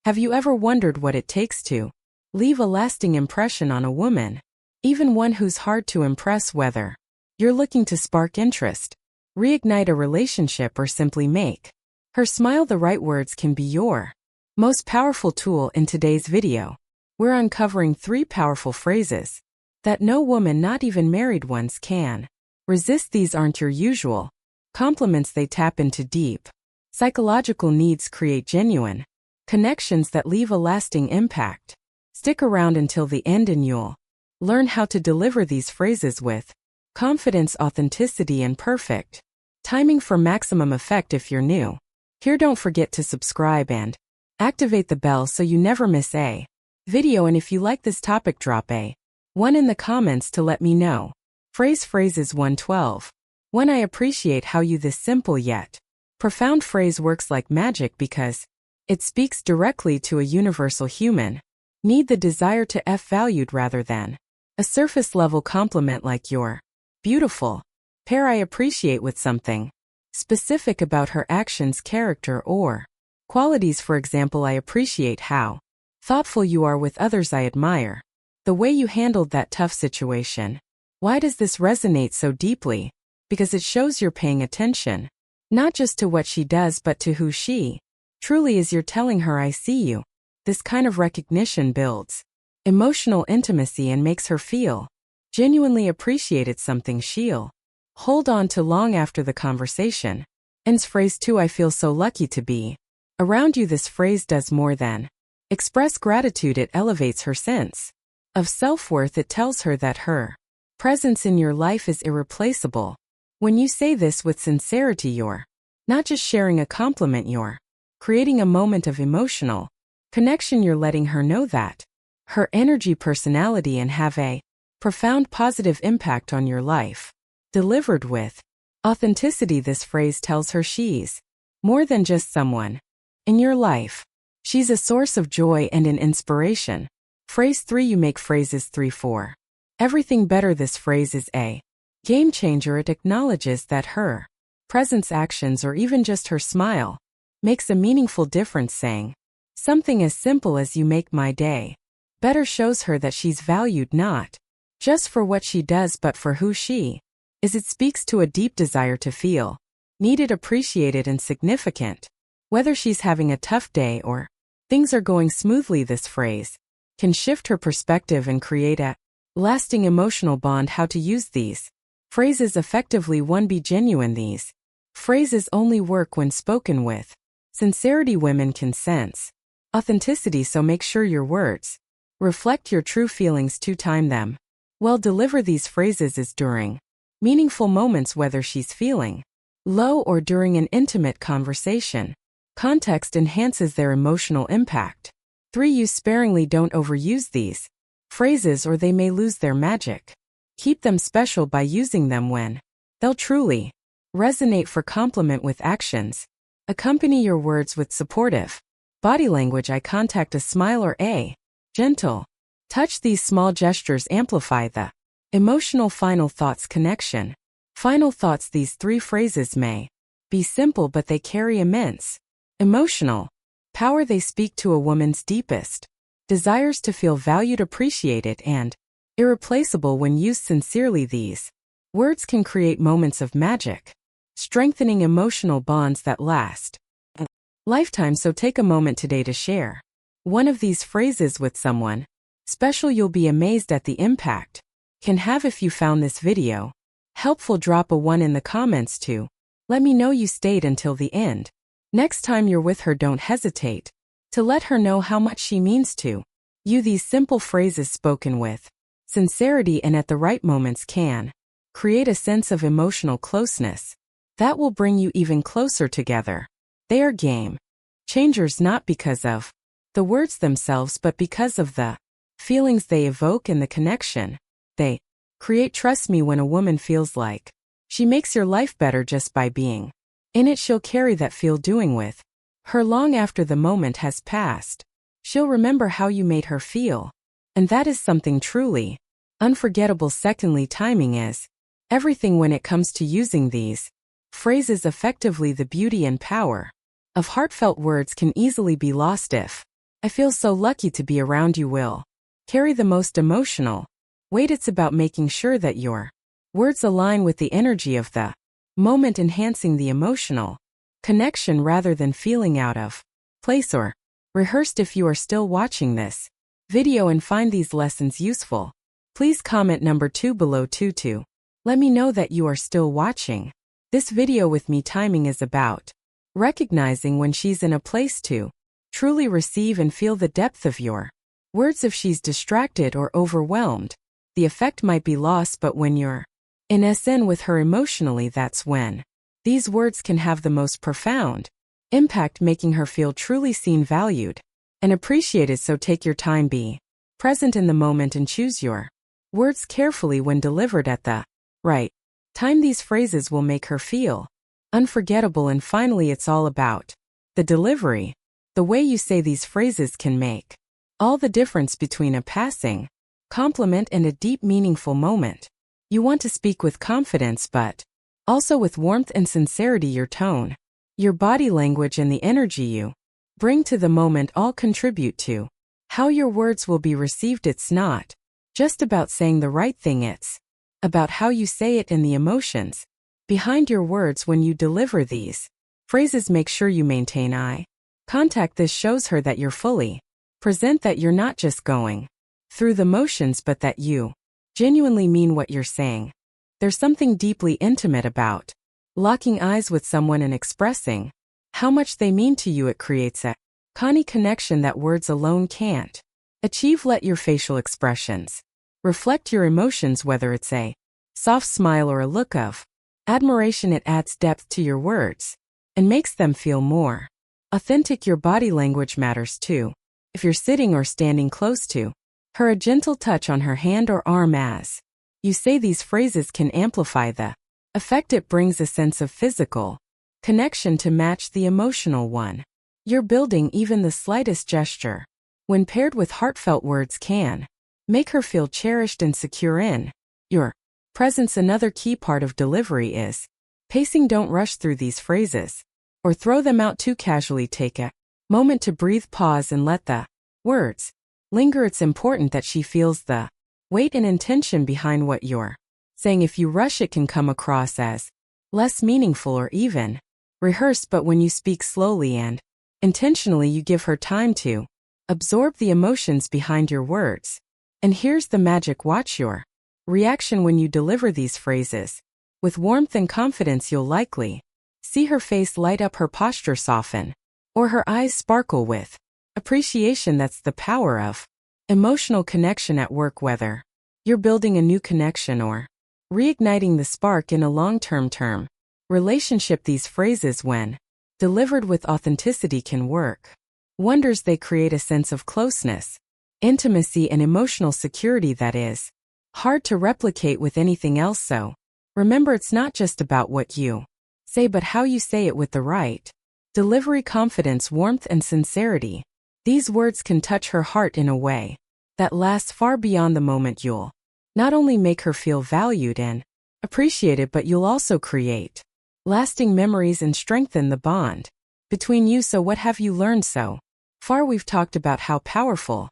Have you ever wondered what it takes to leave a lasting impression on a woman, even one who's hard to impress, whether you're looking to spark interest, reignite a relationship, or simply make her smile? The right words can be your most powerful tool. In today's video, we're uncovering 3 powerful phrases that no woman, not even married ones, can resist. These aren't your usual compliments. They tap into deep psychological needs, create genuine connections that leave a lasting impact. Stick around until the end and you'll learn how to deliver these phrases with confidence, authenticity, and perfect timing for maximum effect. If you're new here, don't forget to subscribe and activate the bell so you never miss a video. And if you like this topic, drop a 1 in the comments to let me know. Phrases 112. 1. I appreciate how you. This simple yet profound phrase works like magic because it speaks directly to a universal human need, the desire to feel valued rather than a surface-level compliment like "you're beautiful." Pair I appreciate with something specific about her actions, character, or qualities. For example, I appreciate how thoughtful you are with others. I admire the way you handled that tough situation. Why does this resonate so deeply? Because it shows you're paying attention, not just to what she does but to who she truly is. You're telling her, I see you. This kind of recognition builds emotional intimacy and makes her feel genuinely appreciated, something she'll hold on to long after the conversation ends. Phrase 2. I feel so lucky to be around you. This phrase does more than express gratitude. It elevates her sense of self-worth. It tells her that her presence in your life is irreplaceable. When you say this with sincerity, you're not just sharing a compliment, you're creating a moment of emotional connection. You're letting her know that her energy, personality, and have a profound positive impact on your life. Delivered with authenticity, this phrase tells her she's more than just someone in your life. She's a source of joy and an inspiration. Phrase 3. You make phrases 3-4 everything better. This phrase is a game changer. It acknowledges that her presence, actions, or even just her smile makes a meaningful difference. Saying something as simple as "you make my day better" shows her that she's valued not just for what she does but for who she is. It speaks to a deep desire to feel needed, appreciated, and significant. Whether she's having a tough day or things are going smoothly, this phrase can shift her perspective and create a lasting emotional bond. How to use these phrases effectively. 1. Be genuine. These phrases only work when spoken with sincerity. Women can sense authenticity, so make sure your words reflect your true feelings. 2. Time them well. Deliver these phrases is during meaningful moments, whether she's feeling low or during an intimate conversation. Context enhances their emotional impact. 3. Use sparingly. Don't overuse these phrases or they may lose their magic. Keep them special by using them when they'll truly resonate. For compliment with actions, accompany your words with supportive body language, eye contact, a smile, or a gentle touch. These small gestures amplify the emotional final thoughts connection. Final thoughts. These 3 phrases may be simple but they carry immense emotional power. They speak to a woman's deepest desires to feel valued, appreciated, and irreplaceable. When used sincerely, these words can create moments of magic, strengthening emotional bonds that last a lifetime. So take a moment today to share one of these phrases with someone special. You'll be amazed at the impact can have. If you found this video helpful, drop a 1 in the comments to let me know you stayed until the end. Next time you're with her, don't hesitate to let her know how much she means to you. These simple phrases spoken with sincerity and at the right moments can create a sense of emotional closeness that will bring you even closer together. They are game changers, not because of the words themselves but because of the feelings they evoke and the connection they create. Trust me, when a woman feels like she makes your life better just by being in it, she'll carry that feel doing with her long after the moment has passed. She'll remember how you made her feel, and that is something truly unforgettable. Secondly, timing is everything when it comes to using these phrases effectively. The beauty and power of heartfelt words can easily be lost if I feel so lucky to be around you will carry the most emotional weight. It's about making sure that your words align with the energy of the moment, enhancing the emotional connection rather than feeling out of place or rehearsed. If you are still watching this video and find these lessons useful, please comment number 2 below to let me know that you are still watching this video with me. Timing is about recognizing when she's in a place to truly receive and feel the depth of your words. If she's distracted or overwhelmed, the effect might be lost, but when you're in SN with her emotionally, that's when these words can have the most profound impact, making her feel truly seen, valued, and appreciated. So take your time, be present in the moment, and choose your words carefully when delivered at the right time. These phrases will make her feel unforgettable. And finally, it's all about the delivery. The way you say these phrases can make all the difference between a passing compliment and a deep, meaningful moment. You want to speak with confidence, but also with warmth and sincerity. Your tone, your body language, and the energy you bring to the moment all contribute to how your words will be received. It's not just about saying the right thing, it's about how you say it and the emotions behind your words when you deliver these phrases. Make sure you maintain eye contact. This shows her that you're fully present, that you're not just going through the motions, but that you genuinely mean what you're saying. There's something deeply intimate about locking eyes with someone and expressing how much they mean to you. It creates a connection that words alone can't achieve. Let your facial expressions reflect your emotions, whether it's a soft smile or a look of admiration. It adds depth to your words and makes them feel more authentic. Your body language matters too. If you're sitting or standing close to her, a gentle touch on her hand or arm as you say these phrases can amplify the effect. It brings a sense of physical connection to match the emotional one you're building. Even the slightest gesture, when paired with heartfelt words, can make her feel cherished and secure in your presence. Another key part of delivery is pacing. Don't rush through these phrases or throw them out too casually. Take a moment to breathe, pause, and let the words linger. It's important that she feels the weight and intention behind what you're saying. If you rush, it can come across as less meaningful or even rehearsed. But when you speak slowly and intentionally, you give her time to absorb the emotions behind your words. And here's the magic: watch your reaction when you deliver these phrases with warmth and confidence. You'll likely see her face light up, her posture soften, or her eyes sparkle with appreciation. That's the power of emotional connection at work. Whether you're building a new connection or reigniting the spark in a long-term relationship, these phrases, when delivered with authenticity, can work wonders. They create a sense of closeness, intimacy, and emotional security that is hard to replicate with anything else. So remember, it's not just about what you say, but how you say it with the right delivery, confidence, warmth, and sincerity. These words can touch her heart in a way that lasts far beyond the moment. You'll not only make her feel valued and appreciated, but you'll also create lasting memories and strengthen the bond between you. So what have you learned so far? We've talked about how powerful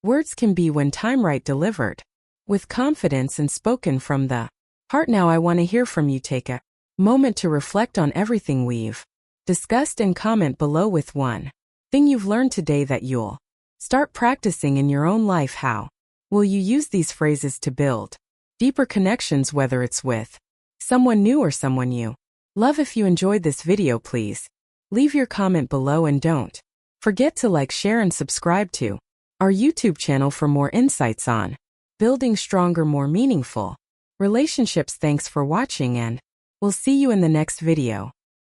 words can be when time right, delivered with confidence and spoken from the heart. Now I want to hear from you. Take a moment to reflect on everything we've discussed and comment below with one thing you've learned today that you'll start practicing in your own life. How will you use these phrases to build deeper connections, whether it's with someone new or someone you love? If you enjoyed this video, please leave your comment below, and don't forget to like, share, and subscribe to our YouTube channel for more insights on building stronger, more meaningful relationships. Thanks for watching, and we'll see you in the next video.